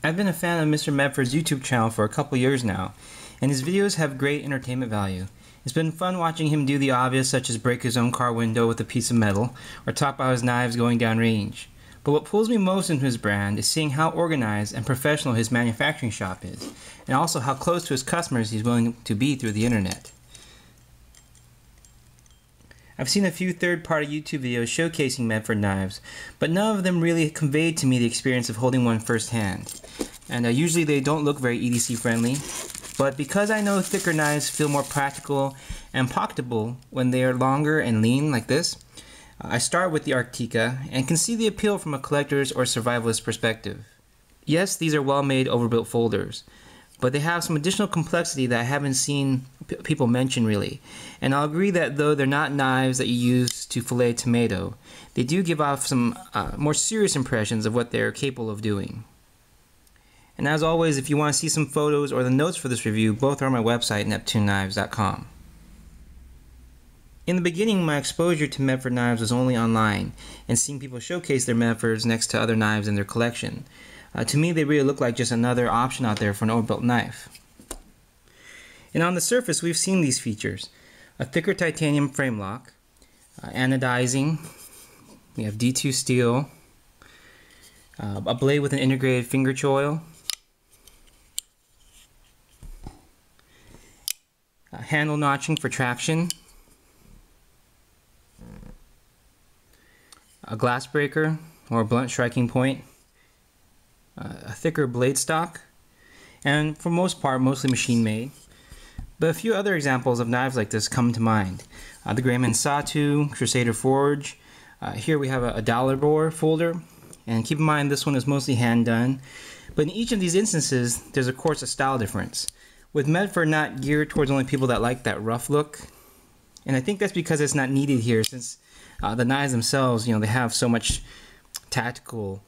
I've been a fan of Mr. Medford's YouTube channel for a couple years now, and his videos have great entertainment value. It's been fun watching him do the obvious, such as break his own car window with a piece of metal, or talk about his knives going down range. But what pulls me most into his brand is seeing how organized and professional his manufacturing shop is, and also how close to his customers he's willing to be through the internet. I've seen a few third-party YouTube videos showcasing Medford knives, but none of them really conveyed to me the experience of holding one firsthand. And usually they don't look very EDC friendly, but because I know thicker knives feel more practical and pocketable when they are longer and lean like this, I start with the Arktika and can see the appeal from a collector's or survivalist perspective. Yes, these are well-made overbuilt folders, but they have some additional complexity that I haven't seen people mention really. And I'll agree that though they're not knives that you use to fillet a tomato, they do give off some more serious impressions of what they're capable of doing. And as always, if you want to see some photos or the notes for this review, both are on my website, NeptuneKnives.com. In the beginning, my exposure to Medford knives was only online, and seeing people showcase their Medfords next to other knives in their collection. To me, they really look like just another option out there for an overbuilt knife. And on the surface, we've seen these features. A thicker titanium frame lock, anodizing, we have D2 steel, a blade with an integrated finger choil, handle notching for traction, a glass breaker or a blunt striking point, a thicker blade stock, and for most part mostly machine made. But a few other examples of knives like this come to mind. The Grayman Sawtooth, Crusader Forge. Here we have a dollar bore folder, and keep in mind this one is mostly hand done. But in each of these instances there's of course a style difference, with Medford not geared towards only people that like that rough look. And I think that's because it's not needed here, since the knives themselves, they have so much tactical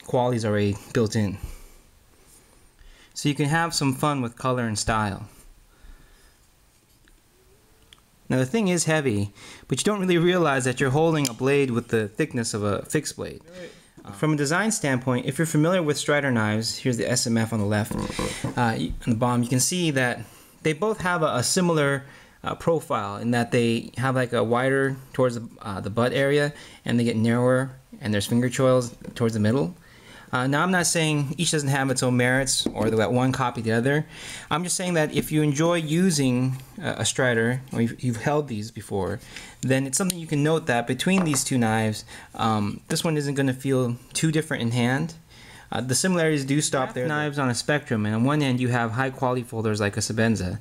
qualities already built in. So you can have some fun with color and style. Now the thing is heavy, but you don't really realize that you're holding a blade with the thickness of a fixed blade. From a design standpoint, if you're familiar with Strider knives, here's the SMF on the left, on the bottom, you can see that they both have a similar profile in that they have like a wider towards the butt area, and they get narrower, and there's finger choils towards the middle. Now I'm not saying each doesn't have its own merits or that one copy the other. I'm just saying that if you enjoy using a Strider, or you've held these before, then it's something you can note that between these two knives, this one isn't going to feel too different in hand. The similarities do stop there. Knives on a spectrum, and on one end you have high quality folders like a Sebenza,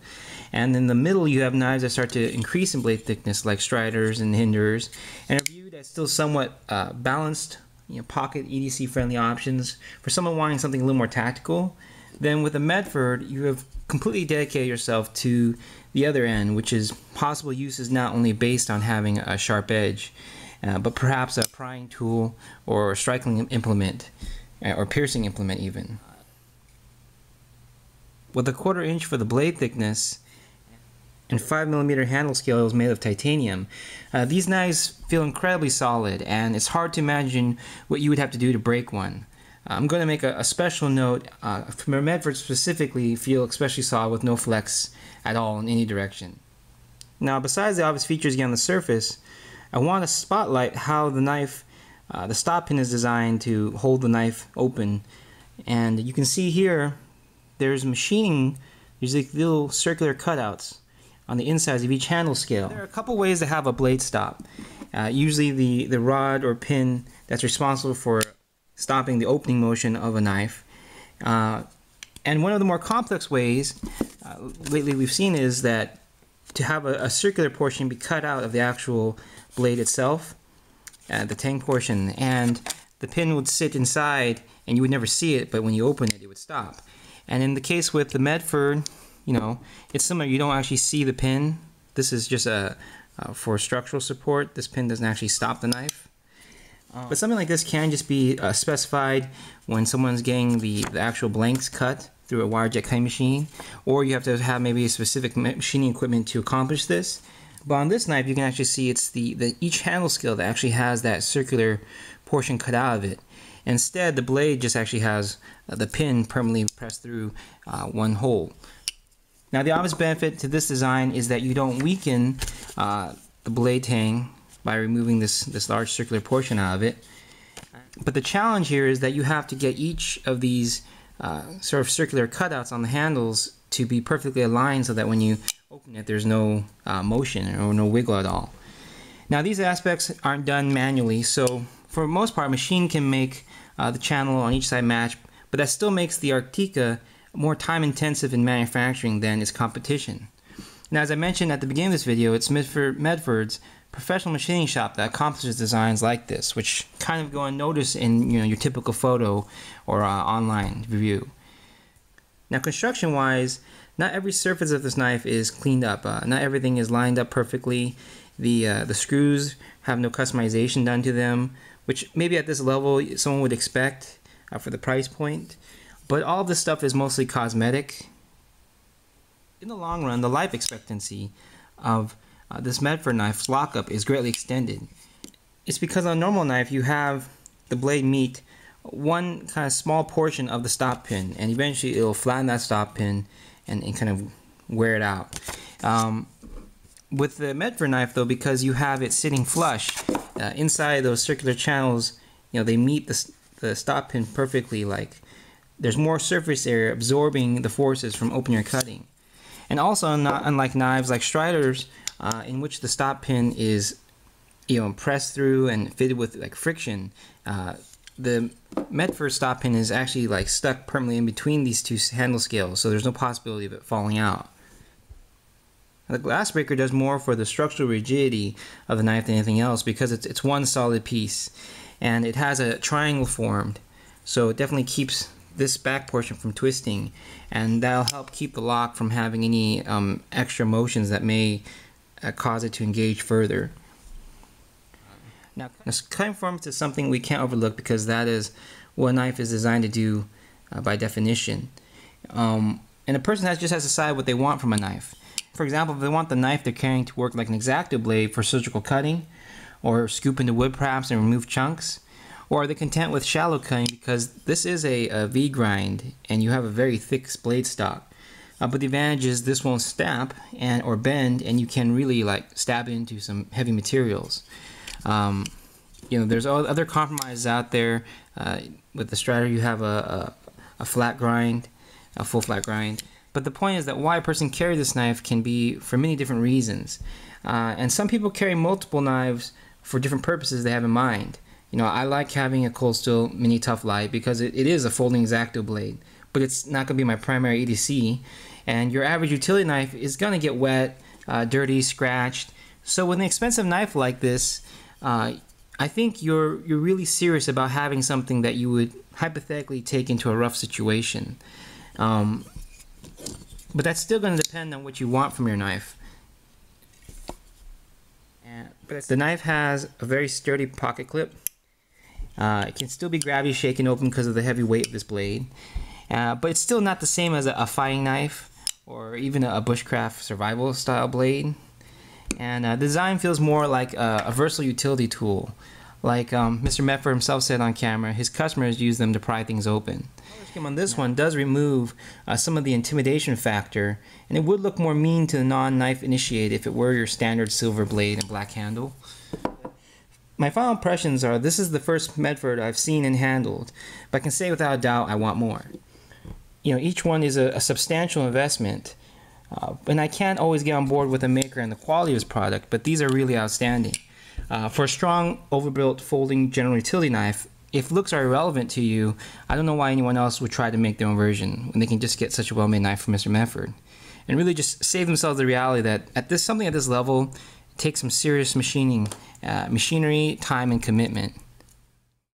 and in the middle you have knives that start to increase in blade thickness like Striders and Hinders, and are viewed as still somewhat balanced, pocket EDC friendly options for someone wanting something a little more tactical. Then with a Medford, you have completely dedicated yourself to the other end, which is possible uses not only based on having a sharp edge, but perhaps a prying tool or a striking implement, or piercing implement even. With a 1/4 inch for the blade thickness and 5mm handle scales made of titanium, these knives feel incredibly solid, and it's hard to imagine what you would have to do to break one. I'm going to make a special note, for Medford specifically feel especially solid with no flex at all in any direction. Now besides the obvious features again on the surface, I want to spotlight how the knife, the stop pin is designed to hold the knife open, and you can see here there's machining, there's like little circular cutouts on the insides of each handle scale. There are a couple ways to have a blade stop. Usually the rod or pin that's responsible for stopping the opening motion of a knife. And one of the more complex ways lately we've seen is that to have a circular portion be cut out of the actual blade itself, the tang portion, and the pin would sit inside and you would never see it, but when you open it, it would stop. And in the case with the Medford, it's similar. You don't actually see the pin. This is just for structural support. This pin doesn't actually stop the knife. But something like this can just be specified when someone's getting the actual blanks cut through a wire jet cutting machine, or you have to have maybe a specific machining equipment to accomplish this. But on this knife, you can actually see it's each handle scale that actually has that circular portion cut out of it. Instead, the blade just actually has the pin permanently pressed through one hole. Now, the obvious benefit to this design is that you don't weaken the blade tang by removing this large circular portion out of it. But the challenge here is that you have to get each of these sort of circular cutouts on the handles to be perfectly aligned so that when you open it, there's no motion or no wiggle at all. Now, these aspects aren't done manually, so for the most part, a machine can make the channel on each side match, but that still makes the Arktika more time intensive in manufacturing than its competition. Now, as I mentioned at the beginning of this video, it's Medford's professional machining shop that accomplishes designs like this, which kind of go unnoticed in your typical photo or online review. Now, construction-wise, not every surface of this knife is cleaned up. Not everything is lined up perfectly. The screws have no customization done to them, which maybe at this level someone would expect for the price point. But all of this stuff is mostly cosmetic. In the long run, the life expectancy of this Medford knife's lockup is greatly extended. It's because on a normal knife you have the blade meet one kind of small portion of the stop pin, and eventually it'll flatten that stop pin and kind of wear it out. With the Medford knife though, because you have it sitting flush inside those circular channels, they meet the stop pin perfectly. Like, there's more surface area absorbing the forces from opening or cutting. And also, not unlike knives like Strider's, in which the stop pin is pressed through and fitted with like friction, the Medford stop pin is actually like stuck permanently in between these two handle scales, so there's no possibility of it falling out. The glass breaker does more for the structural rigidity of the knife than anything else, because it's one solid piece and it has a triangle formed, so it definitely keeps this back portion from twisting, and that'll help keep the lock from having any extra motions that may cause it to engage further. Now, cutting performance is something we can't overlook, because that is what a knife is designed to do by definition. And a person just has to decide what they want from a knife. For example, if they want the knife they're carrying to work like an X-Acto blade for surgical cutting, or scoop into wood perhaps and remove chunks, or are they content with shallow cutting because this is a V-grind and you have a very thick blade stock. But the advantage is this won't snap or bend, and you can really like stab into some heavy materials. There's other compromises out there. With the Strider, you have a flat grind, a full flat grind. But the point is that why a person carries this knife can be for many different reasons. And some people carry multiple knives for different purposes they have in mind. I like having a cold steel mini tough light because it is a folding X-Acto blade, but it's not going to be my primary EDC. And your average utility knife is going to get wet, dirty, scratched. So with an expensive knife like this, I think you're really serious about having something that you would hypothetically take into a rough situation. But that's still going to depend on what you want from your knife. But the knife has a very sturdy pocket clip. It can still be gravity shaken open because of the heavy weight of this blade. But it's still not the same as a fighting knife or even a bushcraft survival style blade. And the design feels more like a versatile utility tool. Like Mr. Medford himself said on camera, his customers use them to pry things open. The color scheme on this one does remove some of the intimidation factor, and it would look more mean to the non-knife initiated if it were your standard silver blade and black handle. My final impressions are, this is the first Medford I've seen and handled, but I can say without a doubt I want more. Each one is a substantial investment, and I can't always get on board with a maker and the quality of his product, but these are really outstanding. For a strong, overbuilt, folding general utility knife, if looks are irrelevant to you, I don't know why anyone else would try to make their own version when they can just get such a well-made knife from Mr. Medford, and really just save themselves the reality that something at this level takes some serious machinery, time, and commitment.